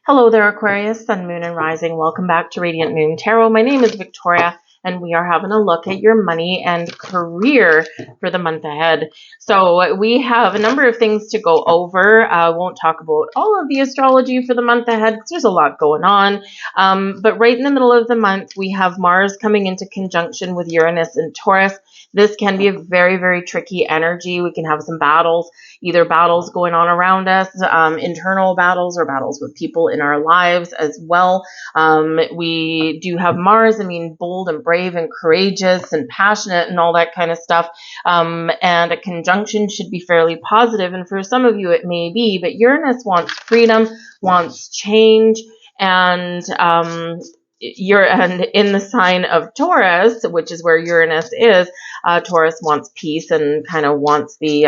Hello there, Aquarius, Sun, Moon, and Rising. Welcome back to Radiant Moon Tarot. My name is Victoria, and we are having a look at your money and career for the month ahead. So we have a number of things to go over. I won't talk about all of the astrology for the month ahead because there's a lot going on. But right in the middle of the month, we have Mars coming into conjunction with Uranus and Taurus. This can be a very, very tricky energy. We can have some battles, either battles going on around us, internal battles, or battles with people in our lives as well. We do have Mars, bold and brave and courageous and passionate and all that kind of stuff. And a conjunction should be fairly positive. And for some of you, it may be, but Uranus wants freedom, wants change, and you're in the sign of Taurus, which is where Uranus is. Taurus wants peace and kind of wants the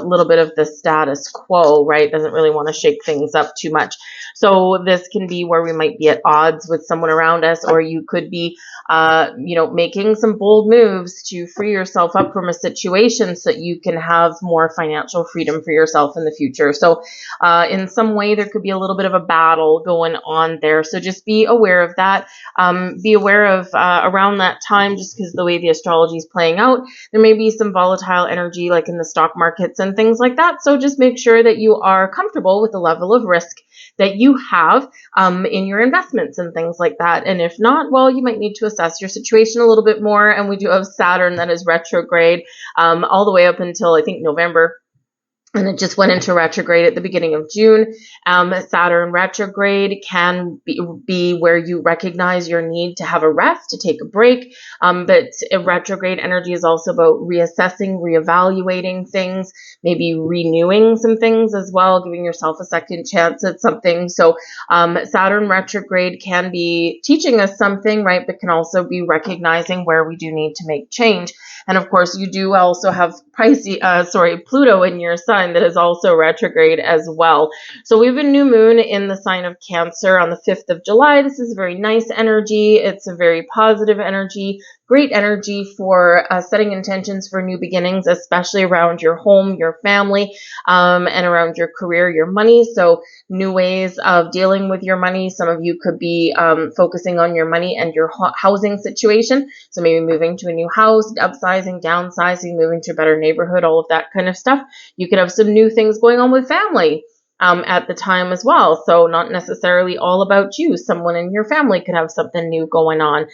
little bit of the status quo, right? Doesn't really want to shake things up too much. So this can be where we might be at odds with someone around us, or you could be, making some bold moves to free yourself up from a situation so that you can have more financial freedom for yourself in the future. So in some way, there could be a little bit of a battle going on there. So just be aware of that. Be aware of around that time, just because the way the astrology is playing out, there may be some volatile energy like in the stock markets and things like that. So just make sure that you are comfortable with the level of risk that you have in your investments and things like that. And if not, well, you might need to assess your situation a little bit more. And we do have Saturn that is retrograde all the way up until, I think, November. And it just went into retrograde at the beginning of June. Saturn retrograde can be where you recognize your need to have a rest, to take a break. But retrograde energy is also about reassessing, reevaluating things, maybe renewing some things as well, giving yourself a second chance at something. So Saturn retrograde can be teaching us something, right? But can also be recognizing where we do need to make change. And of course, you do also have Pluto in your sign that is also retrograde as well. So we have a new moon in the sign of Cancer on the 5th of July. This is a very nice energy. It's a very positive energy. Great energy for setting intentions for new beginnings, especially around your home, your family, and around your career, your money. So new ways of dealing with your money. Some of you could be focusing on your money and your housing situation. So maybe moving to a new house, upsizing, downsizing, moving to a better neighborhood, all of that kind of stuff. You could have some new things going on with family at the time as well. So not necessarily all about you. Someone in your family could have something new going on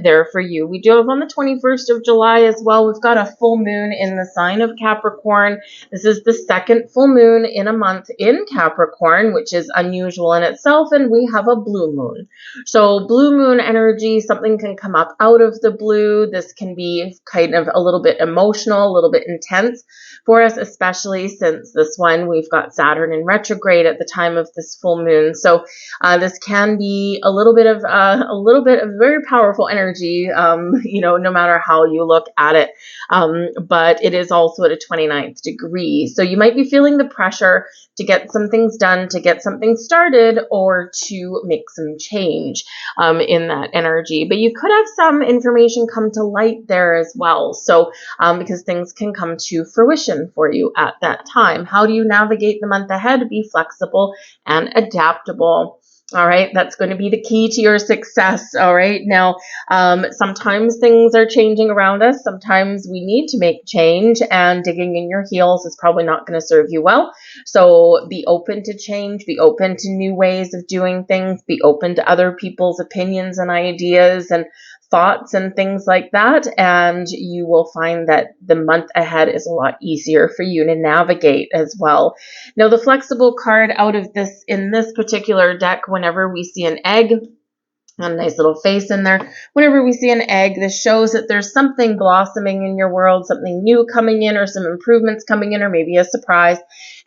there for you. We do have on the 21st of July as well, we've got a full moon in the sign of Capricorn. This is the second full moon in a month in Capricorn, which is unusual in itself, and we have a blue moon. So blue moon energy, something can come up out of the blue. This can be kind of a little bit emotional, a little bit intense for us, especially since this one, we've got Saturn in retrograde at the time of this full moon. So this can be a little bit of very powerful energy, no matter how you look at it. But it is also at a 29th degree. So you might be feeling the pressure to get some things done, to get something started, or to make some change in that energy. But you could have some information come to light there as well. So because things can come to fruition for you at that time. How do you navigate the month ahead? Be flexible and adaptable. All right, that's going to be the key to your success. All right, now sometimes things are changing around us. Sometimes we need to make change, and digging in your heels is probably not going to serve you well. So be open to change, be open to new ways of doing things, be open to other people's opinions and ideas and thoughts and things like that, and you will find that the month ahead is a lot easier for you to navigate as well. Now, the flexible card out of this, in this particular deck, whenever we see an egg, a nice little face in there. Whenever we see an egg, this shows that there's something blossoming in your world, something new coming in, or some improvements coming in, or maybe a surprise.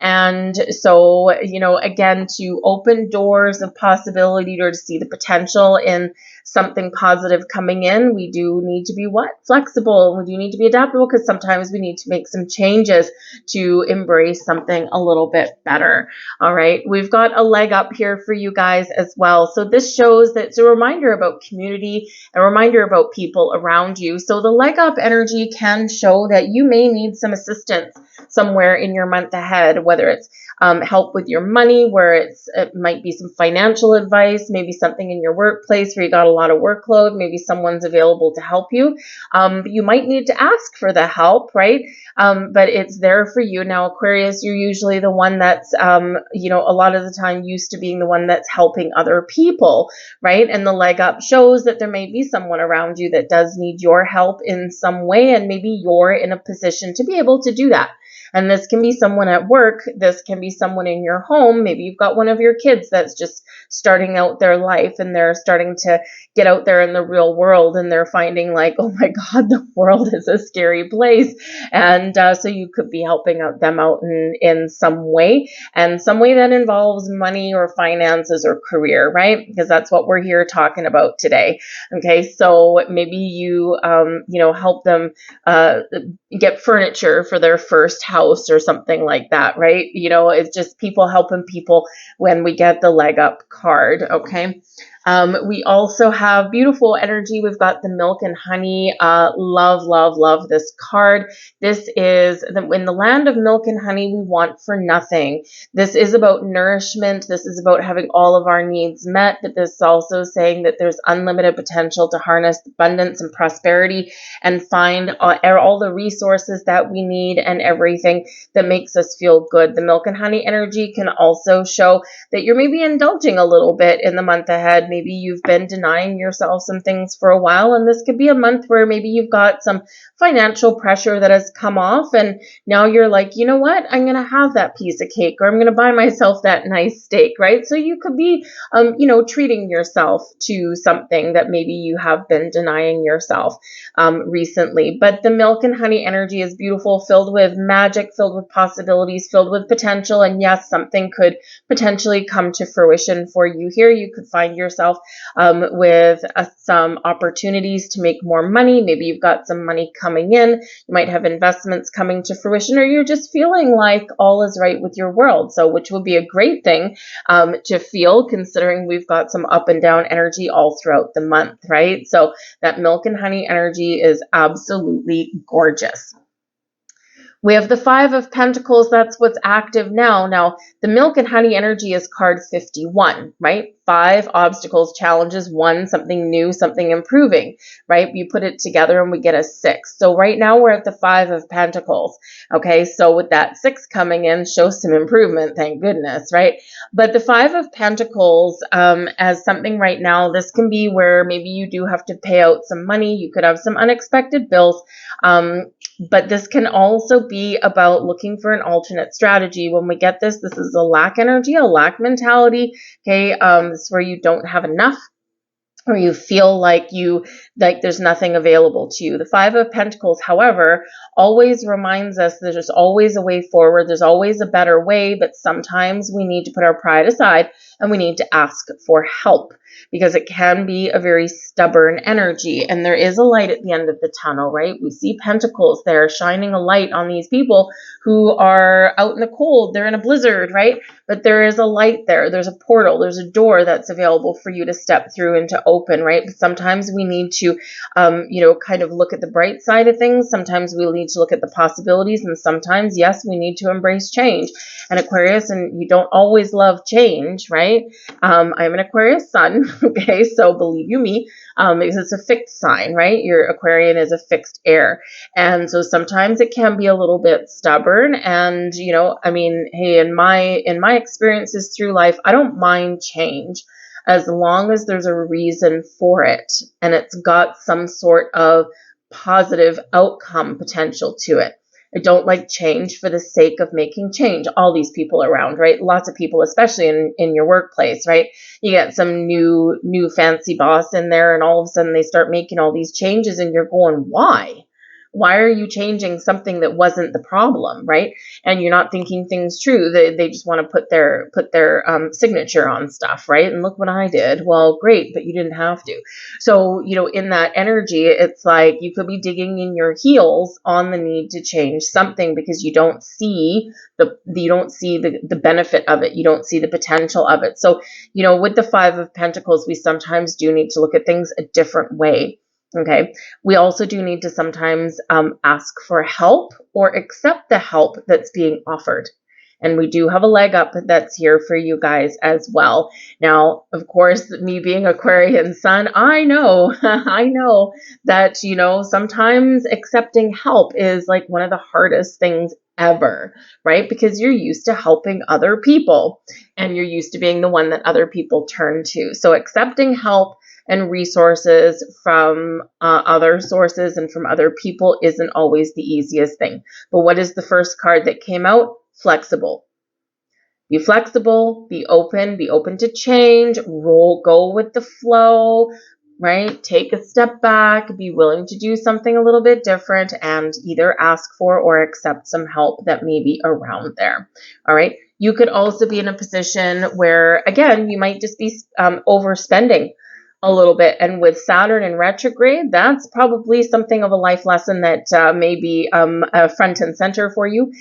And so, again, to open doors of possibility or to see the potential in something positive coming in, we do need to be what? Flexible. We do need to be adaptable, because sometimes we need to make some changes to embrace something a little bit better. All right. We've got a leg up here for you guys as well. So this shows that it's a reminder about community, a reminder about people around you. So the leg up energy can show that you may need some assistance somewhere in your month ahead, whether it's help with your money, where it might be some financial advice, maybe something in your workplace where you got a lot of workload, maybe someone's available to help you. You might need to ask for the help, right? But it's there for you. Now, Aquarius, you're usually the one that's, a lot of the time used to being the one that's helping other people, right? And the leg up shows that there may be someone around you that does need your help in some way, and maybe you're in a position to be able to do that. And this can be someone at work. This can be someone in your home. Maybe you've got one of your kids that's just starting out their life, and they're starting to get out there in the real world, and they're finding like, oh my God, the world is a scary place. And so you could be helping them out in some way, and some way that involves money or finances or career, right? Because that's what we're here talking about today. Okay, so maybe you, help them get furniture for their first house or something like that, right? It's just people helping people when we get the leg up card, okay? We also have beautiful energy. We've got the milk and honey. Love, love, love this card. This is in the land of milk and honey, we want for nothing. This is about nourishment. This is about having all of our needs met, but this is also saying that there's unlimited potential to harness abundance and prosperity and find all the resources that we need and everything that makes us feel good. The milk and honey energy can also show that you're maybe indulging a little bit in the month ahead. Maybe you've been denying yourself some things for a while, and this could be a month where maybe you've got some financial pressure that has come off, and now you're like, you know what, I'm going to have that piece of cake, or I'm going to buy myself that nice steak, right? So you could be, treating yourself to something that maybe you have been denying yourself recently. But the milk and honey energy is beautiful, filled with magic, filled with possibilities, filled with potential, and yes, something could potentially come to fruition for you here. You could find yourself with some opportunities to make more money. Maybe you've got some money coming in. You might have investments coming to fruition, or you're just feeling like all is right with your world. So, which would be a great thing to feel, considering we've got some up and down energy all throughout the month, right? So that milk and honey energy is absolutely gorgeous. We have the Five of Pentacles. That's what's active now. Now, the milk and honey energy is card 51, right? 5 obstacles, challenges, 1, something new, something improving, right? You put it together and we get a 6. So right now we're at the 5 of Pentacles. Okay, so with that 6 coming in, shows some improvement, thank goodness, right? But the 5 of Pentacles as something right now, this can be where maybe you do have to pay out some money. You could have some unexpected bills. But this can also be about looking for an alternate strategy. When we get this is a lack energy, a lack mentality. Okay, this is where you don't have enough, or you feel like there's nothing available to you. The 5 of Pentacles, however, always reminds us that there's always a way forward. There's always a better way, but sometimes we need to put our pride aside and we need to ask for help, because it can be a very stubborn energy. And there is a light at the end of the tunnel, right? We see pentacles there shining a light on these people who are out in the cold. They're in a blizzard, right? But there is a light there. There's a portal. There's a door that's available for you to step through and to open, right? But sometimes we need to, kind of look at the bright side of things. Sometimes we need to look at the possibilities. And sometimes, yes, we need to embrace change. And Aquarius, and you don't always love change, right? I'm an Aquarius sun, okay? So believe you me, because it's a fixed sign, right? Your Aquarian is a fixed air. And so sometimes it can be a little bit stubborn. And, hey, in my experiences through life, I don't mind change as long as there's a reason for it and it's got some sort of positive outcome potential to it. I don't like change for the sake of making change. All these people around, right? Lots of people, especially in your workplace, right? You get some new fancy boss in there, and all of a sudden they start making all these changes and you're going, why? Why are you changing something that wasn't the problem, right? And you're not thinking things true. They just want to put their signature on stuff, right? And look what I did. Well, great, but you didn't have to. So, in that energy, it's like you could be digging in your heels on the need to change something because you don't see the benefit of it. You don't see the potential of it. So, with the Five of Pentacles, we sometimes do need to look at things a different way. Okay. We also do need to sometimes ask for help or accept the help that's being offered. And we do have a leg up that's here for you guys as well. Now, of course, me being Aquarian sun, I know that, sometimes accepting help is like one of the hardest things ever, right? Because you're used to helping other people and you're used to being the one that other people turn to. So accepting help and resources from other sources and from other people isn't always the easiest thing. But what is the first card that came out? Flexible. Be flexible, be open to change, go with the flow, right? Take a step back, be willing to do something a little bit different, and either ask for or accept some help that may be around there. All right. You could also be in a position where, again, you might just be overspending a little bit. And with Saturn in retrograde, that's probably something of a life lesson that may be front and center for you,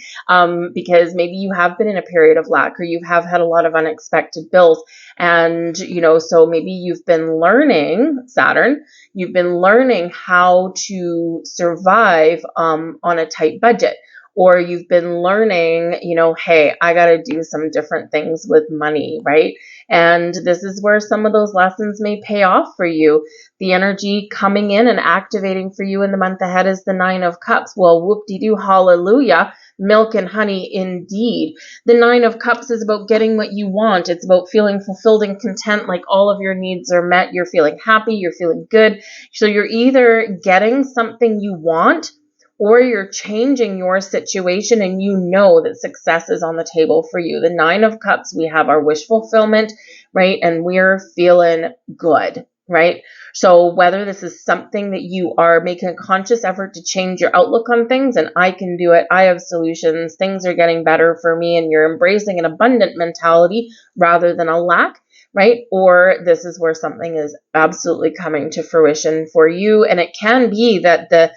because maybe you have been in a period of lack or you have had a lot of unexpected bills. And, so maybe you've been learning, Saturn, you've been learning how to survive on a tight budget. Or you've been learning, hey, I got to do some different things with money, right? And this is where some of those lessons may pay off for you. The energy coming in and activating for you in the month ahead is the Nine of Cups. Well, whoop-de-doo, hallelujah. Milk and honey indeed. The Nine of Cups is about getting what you want. It's about feeling fulfilled and content, like all of your needs are met. You're feeling happy. You're feeling good. So you're either getting something you want, or you're changing your situation and you know that success is on the table for you. The Nine of Cups, we have our wish fulfillment, right? And we're feeling good, right? So whether this is something that you are making a conscious effort to change your outlook on things, and I can do it, I have solutions, things are getting better for me, and you're embracing an abundant mentality rather than a lack, right? Or this is where something is absolutely coming to fruition for you. And it can be that the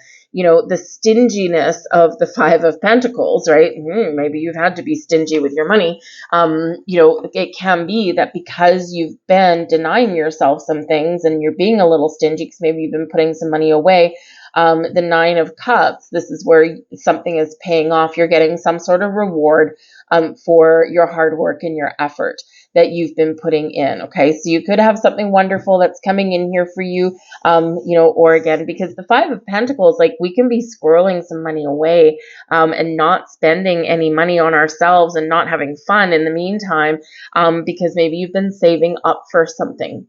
stinginess of the Five of Pentacles, right? Maybe you've had to be stingy with your money. It can be that because you've been denying yourself some things and you're being a little stingy because maybe you've been putting some money away. The Nine of Cups, this is where something is paying off. You're getting some sort of reward for your hard work and your effort that you've been putting in. Okay, so you could have something wonderful that's coming in here for you, or again, because the Five of Pentacles, like we can be squirreling some money away and not spending any money on ourselves and not having fun in the meantime, because maybe you've been saving up for something.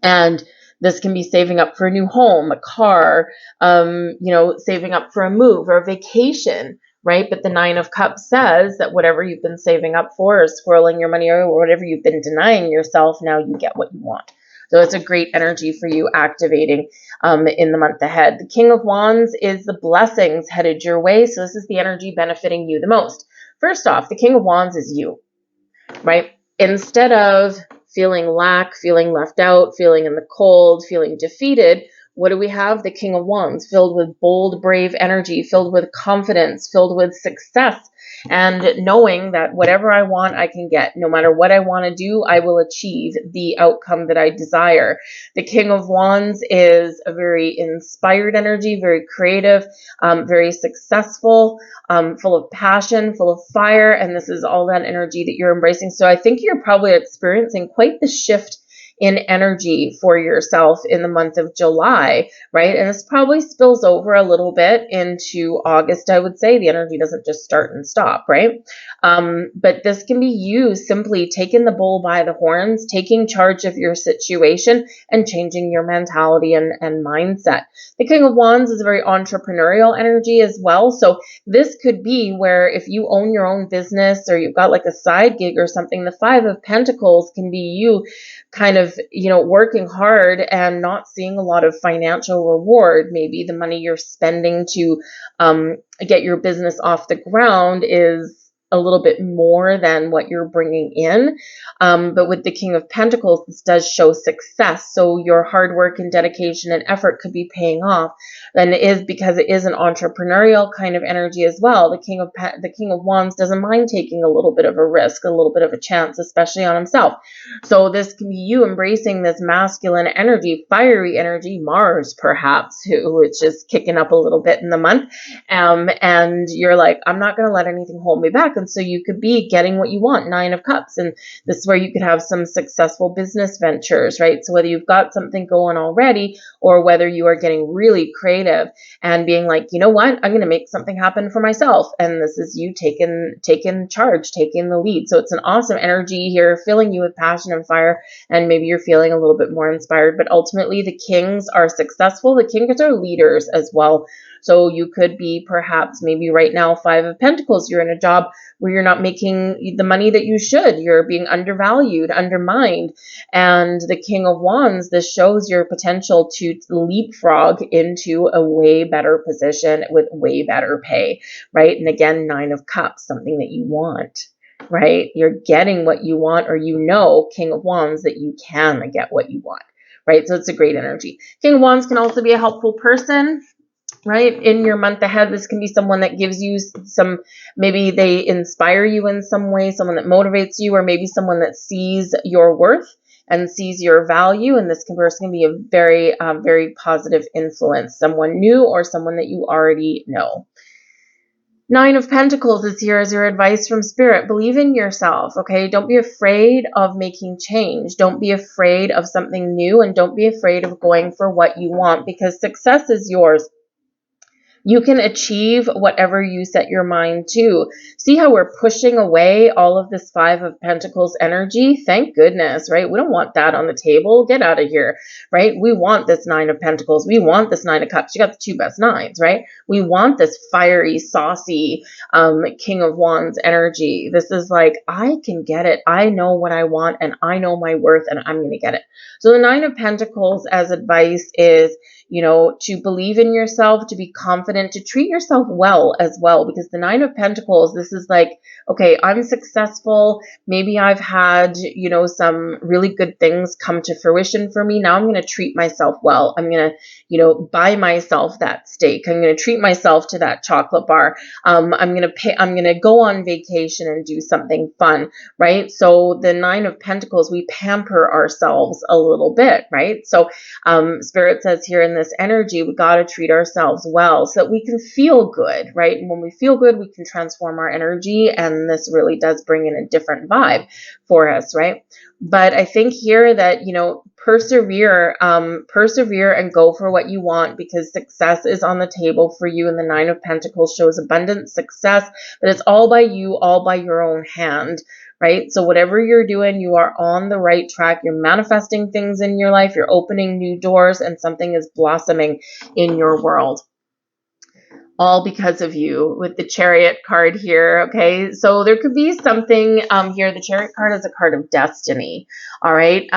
And this can be saving up for a new home, a car, saving up for a move or a vacation, right? But the Nine of Cups says that whatever you've been saving up for or squirreling your money or whatever you've been denying yourself, now you get what you want. So it's a great energy for you activating in the month ahead. The King of Wands is the blessings headed your way. So this is the energy benefiting you the most. First off, the King of Wands is you, right? Instead of feeling lack, feeling left out, feeling in the cold, feeling defeated, what do we have? The King of Wands, filled with bold, brave energy, filled with confidence, filled with success, and knowing that whatever I want, I can get. No matter what I want to do, I will achieve the outcome that I desire. The King of Wands is a very inspired energy, very creative, very successful, full of passion, full of fire, and this is all that energy that you're embracing. So I think you're probably experiencing quite the shift in energy for yourself in the month of July, right? And this probably spills over a little bit into August, I would say. The energy doesn't just start and stop, right? But this can be you simply taking the bull by the horns, taking charge of your situation and changing your mentality and mindset. The King of Wands is a very entrepreneurial energy as well. So this could be where if you own your own business or you've got like a side gig or something, the Five of Pentacles can be you kind of of, working hard and not seeing a lot of financial reward. Maybe the money you're spending to get your business off the ground is a little bit more than what you're bringing in. But with the King of Pentacles, this does show success. So your hard work and dedication and effort could be paying off. And it is because it is an entrepreneurial kind of energy as well. The King of Wands doesn't mind taking a little bit of a risk, a little bit of a chance, especially on himself. So this can be you embracing this masculine energy, fiery energy, Mars perhaps, which is kicking up a little bit in the month. And you're like, I'm not going to let anything hold me back. And so you could be getting what you want, 9 of Cups. And this is where you could have some successful business ventures, right? So whether you've got something going already or whether you are getting really creative and being like, you know what, I'm going to make something happen for myself. And this is you taking charge, taking the lead. So it's an awesome energy here, filling you with passion and fire. And maybe you're feeling a little bit more inspired, but ultimately the kings are successful. The kings are leaders as well. So you could be perhaps maybe right now 5 of Pentacles. You're in a job where you're not making the money that you should. You're being undervalued, undermined. And the King of Wands, this shows your potential to leapfrog into a way better position with way better pay, right? And again, 9 of Cups, something that you want, right? You're getting what you want, or King of Wands, that you can get what you want, right? So it's a great energy. King of Wands can also be a helpful person, right? In your month ahead, this can be someone that gives you maybe they inspire you in some way, someone that motivates you, or maybe someone that sees your worth and sees your value. And this person can be a very, very positive influence, someone new or someone that you already know. 9 of Pentacles is here as your advice from Spirit. Believe in yourself, okay? Don't be afraid of making change. Don't be afraid of something new, and don't be afraid of going for what you want, because success is yours. You can achieve whatever you set your mind to. See how we're pushing away all of this 5 of Pentacles energy? Thank goodness, right? We don't want that on the table. Get out of here, right? We want this 9 of Pentacles. We want this 9 of Cups. You got the 2 best 9s, right? We want this fiery, saucy King of Wands energy. This is like, I can get it. I know what I want, and I know my worth, and I'm going to get it. So the 9 of Pentacles as advice is, to believe in yourself, to be confident, to treat yourself well as well, because the 9 of Pentacles, this is like, okay, I'm successful. Maybe I've had, some really good things come to fruition for me. Now I'm going to treat myself well. I'm going to, buy myself that steak. I'm going to treat myself to that chocolate bar. I'm going to go on vacation and do something fun, right? So the 9 of Pentacles, we pamper ourselves a little bit, right? So Spirit says here in this energy, we got to treat ourselves well so that we can feel good, right? And when we feel good, we can transform our energy, and this really does bring in a different vibe for us, right? But I think here that, persevere and go for what you want, because success is on the table for you. And the 9 of Pentacles shows abundant success, but it's all by you, all by your own hand, right? So whatever you're doing, you are on the right track. You're manifesting things in your life. You're opening new doors, and something is blossoming in your world. All because of you, with the Chariot card here, okay? So there could be something here. The Chariot card is a card of destiny, all right?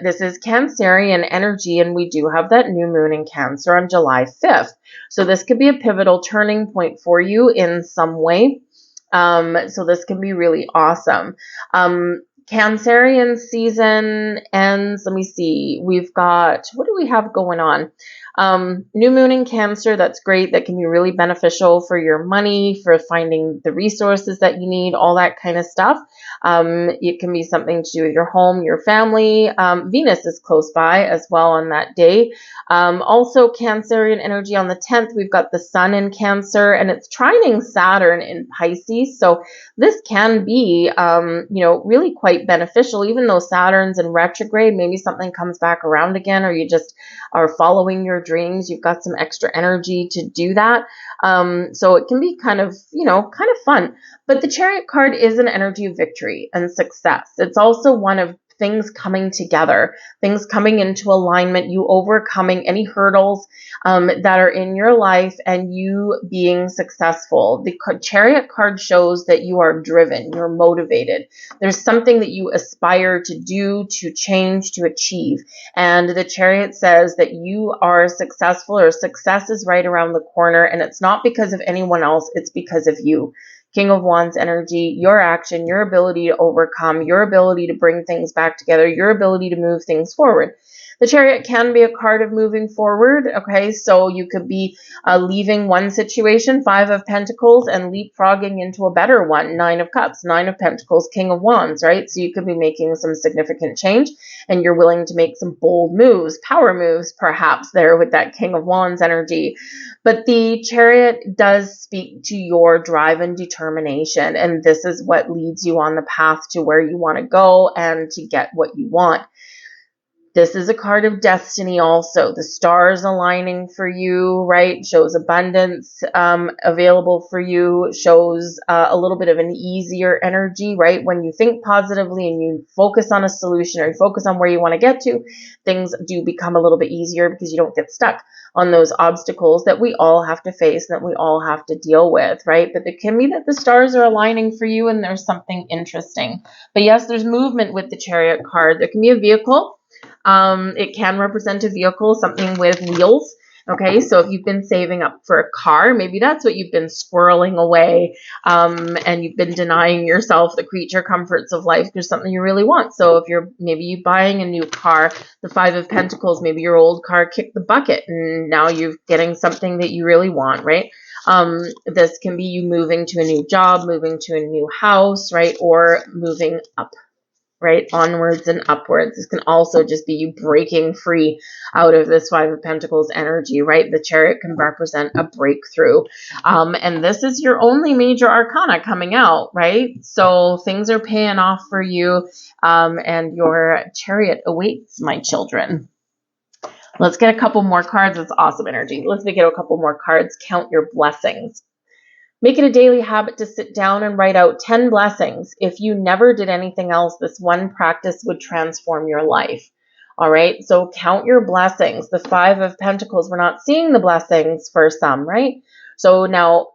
This is Cancerian energy, and we do have that new moon in Cancer on July 5th. So this could be a pivotal turning point for you in some way. So this can be really awesome. Cancerian season ends. Let me see. We've got, what do we have going on? New moon in Cancer, that's great. That can be really beneficial for your money, for finding the resources that you need, all that kind of stuff. It can be something to do with your home, your family. Venus is close by as well on that day. Also Cancerian energy on the 10th, we've got the sun in Cancer, and it's trining Saturn in Pisces. So this can be, really quite beneficial, even though Saturn's in retrograde. Maybe something comes back around again, or you just are following your dreams. You've got some extra energy to do that. So it can be kind of fun. But the Chariot card is an energy of victory and success. It's also one of things coming together, things coming into alignment, you overcoming any hurdles that are in your life, and you being successful. The Chariot card shows that you are driven, you're motivated. There's something that you aspire to do, to change, to achieve. And the Chariot says that you are successful, or success is right around the corner, and it's not because of anyone else, it's because of you. King of Wands energy, your action, your ability to overcome, your ability to bring things back together, your ability to move things forward. The Chariot can be a card of moving forward, okay? So you could be leaving one situation, 5 of Pentacles, and leapfrogging into a better one, 9 of Cups, 9 of Pentacles, King of Wands, right? So you could be making some significant change, and you're willing to make some bold moves, power moves, perhaps, there with that King of Wands energy. But the Chariot does speak to your drive and determination, and this is what leads you on the path to where you want to go and to get what you want. This is a card of destiny also. The stars aligning for you, right? Shows abundance available for you, shows a little bit of an easier energy, right? When you think positively and you focus on a solution, or you focus on where you want to get to, things do become a little bit easier because you don't get stuck on those obstacles that we all have to face and that we all have to deal with, right? But it can be that the stars are aligning for you and there's something interesting. But yes, there's movement with the Chariot card. There can be a vehicle. It can represent a vehicle, something with wheels. Okay, so if you've been saving up for a car, maybe that's what you've been squirreling away, and you've been denying yourself the creature comforts of life. There's something you really want. So if you're buying a new car, the 5 of Pentacles, maybe your old car kicked the bucket, and now you're getting something that you really want, right? This can be you moving to a new job, moving to a new house, right? Or moving up, right? Onwards and upwards. This can also just be you breaking free out of this 5 of Pentacles energy, right? The Chariot can represent a breakthrough. And this is your only major arcana coming out, right? So things are paying off for you, and your Chariot awaits, my children. Let's get a couple more cards. It's awesome energy. Let's get a couple more cards. Count your blessings. Make it a daily habit to sit down and write out 10 blessings. If you never did anything else, this one practice would transform your life. All right, so count your blessings. The 5 of Pentacles, we're not seeing the blessings for some, right? So now,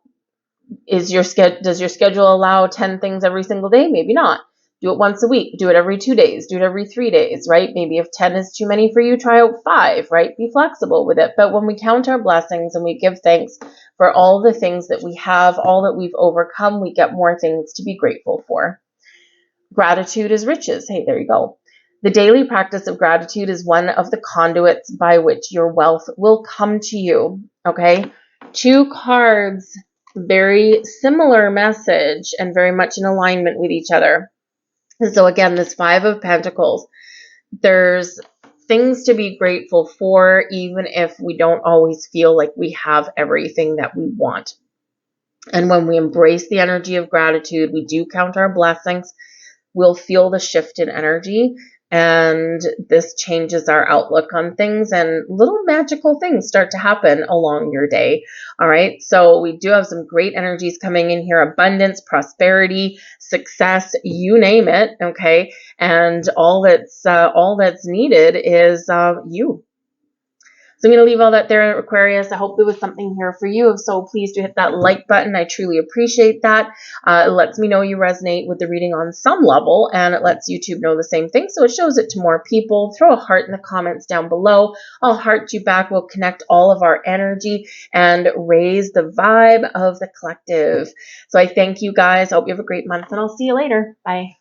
does your schedule allow 10 things every single day? Maybe not. Do it once a week. Do it every 2 days. Do it every 3 days, right? Maybe if 10 is too many for you, try out 5, right? Be flexible with it. But when we count our blessings and we give thanks for all the things that we have, all that we've overcome, we get more things to be grateful for. Gratitude is riches. Hey, there you go. The daily practice of gratitude is one of the conduits by which your wealth will come to you, okay? 2 cards, very similar message and very much in alignment with each other. So again, this 5 of Pentacles, there's things to be grateful for, even if we don't always feel like we have everything that we want. And when we embrace the energy of gratitude, we do count our blessings, we'll feel the shift in energy, and this changes our outlook on things, and little magical things start to happen along your day. All right, so we do have some great energies coming in here: abundance, prosperity, success, you name it. Okay, and all that's needed is you. So I'm going to leave all that there, Aquarius. I hope there was something here for you. If so, please do hit that like button. I truly appreciate that. It lets me know you resonate with the reading on some level, and it lets YouTube know the same thing, so it shows it to more people. Throw a heart in the comments down below. I'll heart you back. We'll connect all of our energy and raise the vibe of the collective. So I thank you guys. I hope you have a great month, and I'll see you later. Bye.